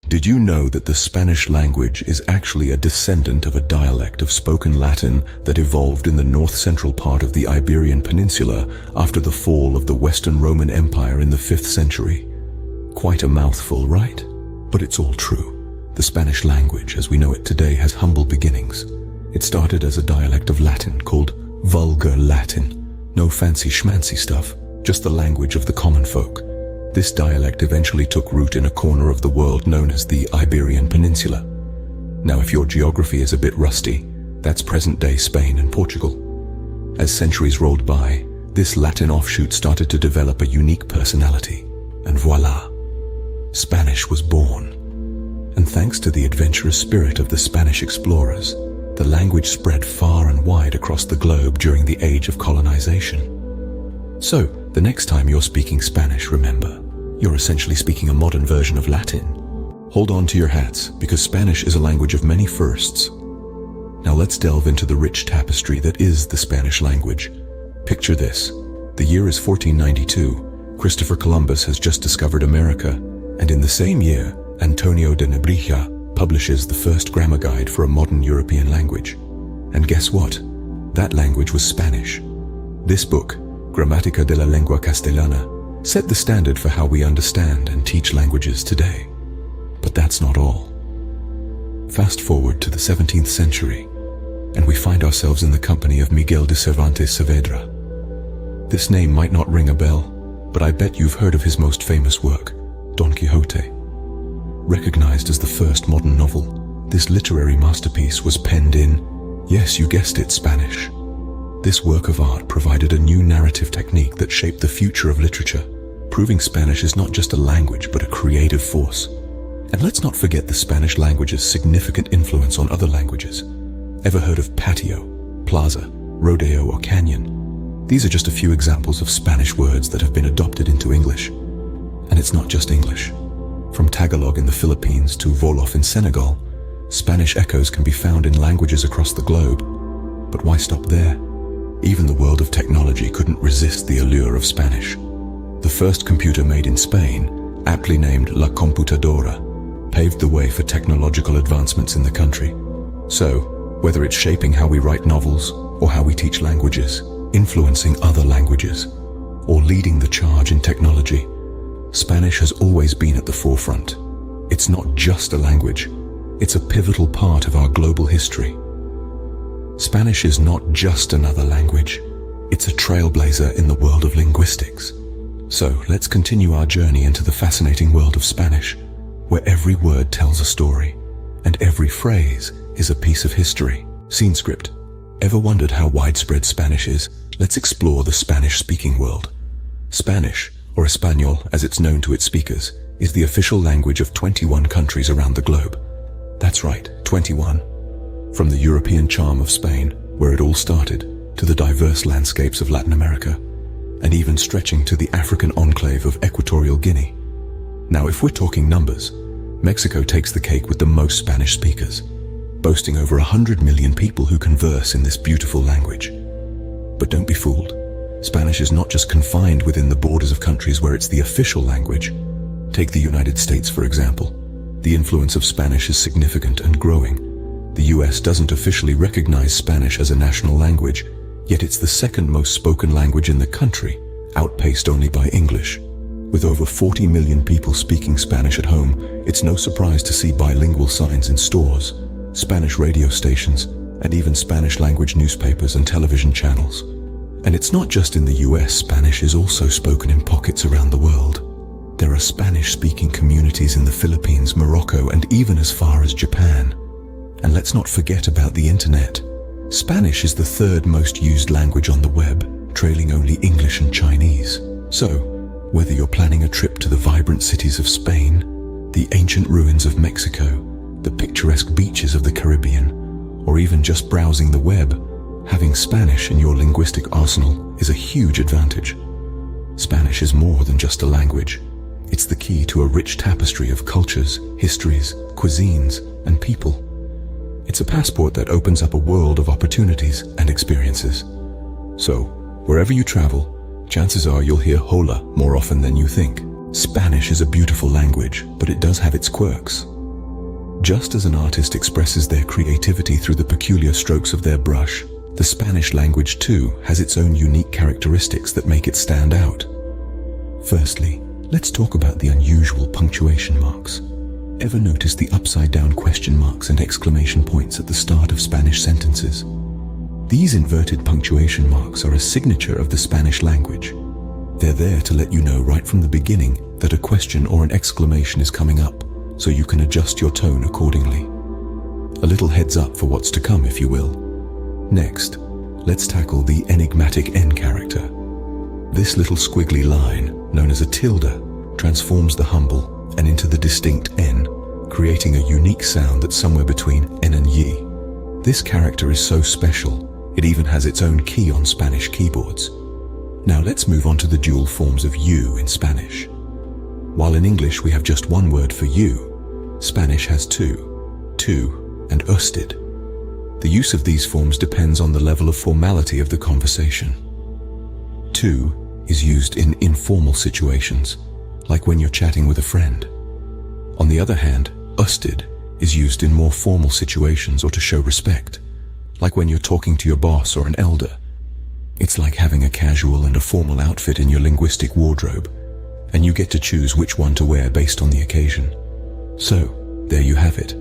Did you know that the Spanish language is actually a descendant of a dialect of spoken Latin that evolved in the north-central part of the Iberian Peninsula after the fall of the Western Roman Empire in the 5th century? Quite a mouthful, right? But it's all true. The Spanish language, as we know it today, has humble beginnings. It started as a dialect of Latin called Vulgar Latin. No fancy schmancy stuff, just the language of the common folk. This dialect eventually took root in a corner of the world known as the Iberian Peninsula. Now, if your geography is a bit rusty, that's present-day Spain and Portugal. As centuries rolled by, this Latin offshoot started to develop a unique personality, and voila, Spanish was born. And thanks to the adventurous spirit of the Spanish explorers, the language spread far and wide across the globe during the age of colonization. So, the next time you're speaking Spanish, remember, you're essentially speaking a modern version of Latin. Hold on to your hats, because Spanish is a language of many firsts. Now let's delve into the rich tapestry that is the Spanish language. Picture this. The year is 1492. Christopher Columbus has just discovered America, and in the same year, Antonio de Nebrija publishes the first grammar guide for a modern European language. And guess what? That language was Spanish. This book, Gramática de la Lengua Castellana, set the standard for how we understand and teach languages today. But that's not all. Fast forward to the 17th century, and we find ourselves in the company of Miguel de Cervantes Saavedra. This name might not ring a bell, but I bet you've heard of his most famous work, Don Quixote. Recognized as the first modern novel, this literary masterpiece was penned in, yes, you guessed it, Spanish. This work of art provided a new narrative technique that shaped the future of literature, proving Spanish is not just a language but a creative force. And let's not forget the Spanish language's significant influence on other languages. Ever heard of patio, plaza, rodeo, or canyon? These are just a few examples of Spanish words that have been adopted into English. And it's not just English. From Tagalog in the Philippines to Wolof in Senegal, Spanish echoes can be found in languages across the globe. But why stop there? Even the world of technology couldn't resist the allure of Spanish. The first computer made in Spain, aptly named La Computadora, paved the way for technological advancements in the country. So, whether it's shaping how we write novels, or how we teach languages, influencing other languages, or leading the charge in technology, Spanish has always been at the forefront. It's not just a language, it's a pivotal part of our global history. Spanish is not just another language, it's a trailblazer in the world of linguistics. So let's continue our journey into the fascinating world of Spanish, where every word tells a story, and every phrase is a piece of history. Scene script. Ever wondered how widespread Spanish is? Let's explore the Spanish-speaking world. Spanish, or Espanol as it's known to its speakers, is the official language of 21 countries around the globe. That's right, 21. From the European charm of Spain, where it all started, to the diverse landscapes of Latin America, and even stretching to the African enclave of Equatorial Guinea. Now, if we're talking numbers, Mexico takes the cake with the most Spanish speakers, boasting over 100 million people who converse in this beautiful language. But don't be fooled. Spanish is not just confined within the borders of countries where it's the official language. Take the United States, for example. The influence of Spanish is significant and growing. The US doesn't officially recognize Spanish as a national language, yet it's the second most spoken language in the country, outpaced only by English. With over 40 million people speaking Spanish at home, it's no surprise to see bilingual signs in stores, Spanish radio stations, and even Spanish language newspapers and television channels. And it's not just in the US, Spanish is also spoken in pockets around the world. There are Spanish-speaking communities in the Philippines, Morocco, and even as far as Japan. And let's not forget about the internet. Spanish is the third most used language on the web, trailing only English and Chinese. So, whether you're planning a trip to the vibrant cities of Spain, the ancient ruins of Mexico, the picturesque beaches of the Caribbean, or even just browsing the web, having Spanish in your linguistic arsenal is a huge advantage. Spanish is more than just a language. It's the key to a rich tapestry of cultures, histories, cuisines, and people. It's a passport that opens up a world of opportunities and experiences. So, wherever you travel, chances are you'll hear hola more often than you think. Spanish is a beautiful language, but it does have its quirks. Just as an artist expresses their creativity through the peculiar strokes of their brush, the Spanish language too has its own unique characteristics that make it stand out. Firstly, let's talk about the unusual punctuation marks. Ever notice the upside-down question marks and exclamation points at the start of Spanish sentences? These inverted punctuation marks are a signature of the Spanish language. They're there to let you know right from the beginning that a question or an exclamation is coming up, so you can adjust your tone accordingly. A little heads up for what's to come, if you will. Next, let's tackle the enigmatic N character. This little squiggly line, known as a tilde, transforms the humble and into the distinct N, creating a unique sound that's somewhere between N and Y. This character is so special, it even has its own key on Spanish keyboards. Now let's move on to the dual forms of you in Spanish. While in English we have just one word for you, Spanish has two, tú, and usted. The use of these forms depends on the level of formality of the conversation. Tú is used in informal situations, like when you're chatting with a friend. On the other hand, usted is used in more formal situations or to show respect, like when you're talking to your boss or an elder. It's like having a casual and a formal outfit in your linguistic wardrobe, and you get to choose which one to wear based on the occasion. So, there you have it.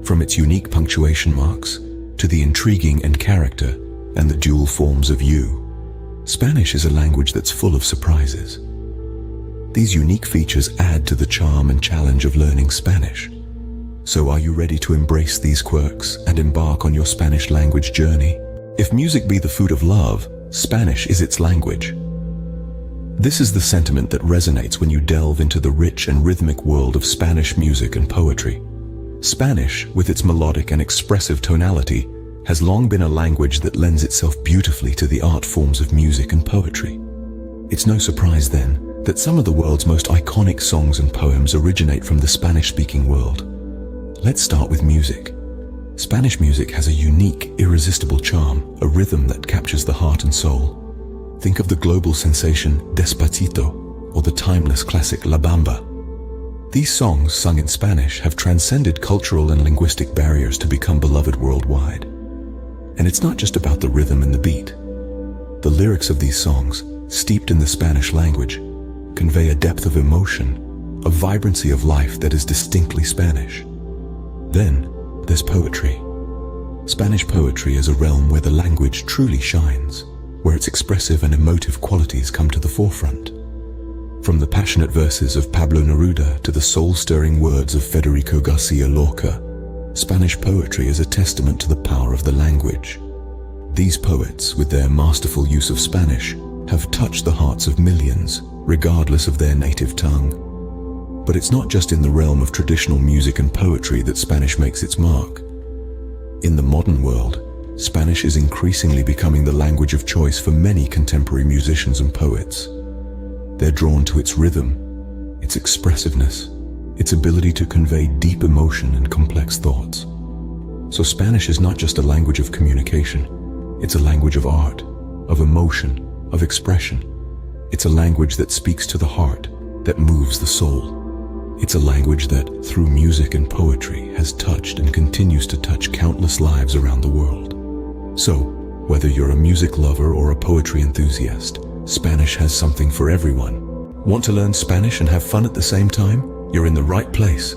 From its unique punctuation marks, to the intriguing N character, and the dual forms of you, Spanish is a language that's full of surprises. These unique features add to the charm and challenge of learning Spanish. So are you ready to embrace these quirks and embark on your Spanish language journey? If music be the food of love, Spanish is its language. This is the sentiment that resonates when you delve into the rich and rhythmic world of Spanish music and poetry. Spanish, with its melodic and expressive tonality, has long been a language that lends itself beautifully to the art forms of music and poetry. It's no surprise then that some of the world's most iconic songs and poems originate from the Spanish-speaking world. Let's start with music. Spanish music has a unique, irresistible charm, a rhythm that captures the heart and soul. Think of the global sensation Despacito or the timeless classic La Bamba. These songs, sung in Spanish, have transcended cultural and linguistic barriers to become beloved worldwide. And it's not just about the rhythm and the beat. The lyrics of these songs, steeped in the Spanish language, convey a depth of emotion, a vibrancy of life that is distinctly Spanish. Then, there's poetry. Spanish poetry is a realm where the language truly shines, where its expressive and emotive qualities come to the forefront. From the passionate verses of Pablo Neruda to the soul-stirring words of Federico Garcia Lorca, Spanish poetry is a testament to the power of the language. These poets, with their masterful use of Spanish, have touched the hearts of millions, regardless of their native tongue. But it's not just in the realm of traditional music and poetry that Spanish makes its mark. In the modern world, Spanish is increasingly becoming the language of choice for many contemporary musicians and poets. They're drawn to its rhythm, its expressiveness, its ability to convey deep emotion and complex thoughts. So Spanish is not just a language of communication, it's a language of art, of emotion, of expression. It's a language that speaks to the heart, that moves the soul. It's a language that, through music and poetry, has touched and continues to touch countless lives around the world. So, whether you're a music lover or a poetry enthusiast, Spanish has something for everyone. Want to learn Spanish and have fun at the same time? You're in the right place.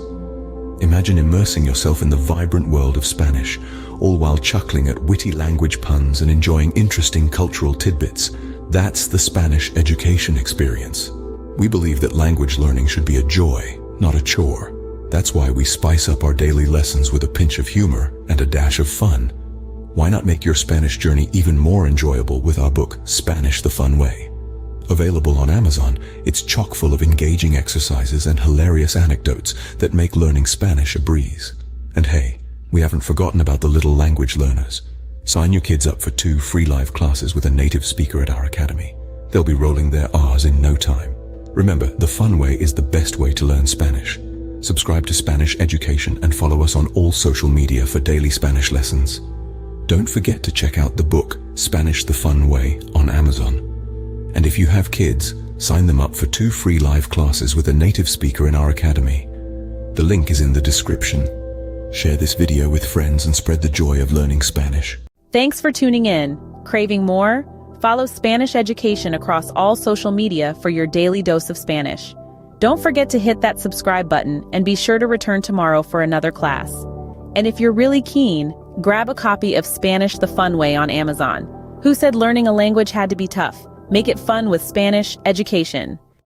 Imagine immersing yourself in the vibrant world of Spanish, all while chuckling at witty language puns and enjoying interesting cultural tidbits. That's the Spanish.Education experience. We believe that language learning should be a joy, not a chore. That's why we spice up our daily lessons with a pinch of humor and a dash of fun. Why not make your Spanish journey even more enjoyable with our book, Spanish the Fun Way? Available on Amazon, it's chock full of engaging exercises and hilarious anecdotes that make learning Spanish a breeze. And hey, we haven't forgotten about the little language learners. Sign your kids up for 2 free live classes with a native speaker at our academy. They'll be rolling their R's in no time. Remember, the fun way is the best way to learn Spanish. Subscribe to Spanish.Education and follow us on all social media for daily Spanish lessons. Don't forget to check out the book, Spanish the Fun Way, on Amazon. And if you have kids, sign them up for 2 free live classes with a native speaker in our academy. The link is in the description. Share this video with friends and spread the joy of learning Spanish. Thanks for tuning in. Craving more? Follow Spanish Education across all social media for your daily dose of Spanish. Don't forget to hit that subscribe button and be sure to return tomorrow for another class. And if you're really keen, grab a copy of Spanish the Fun Way on Amazon. Who said learning a language had to be tough? Make it fun with Spanish Education.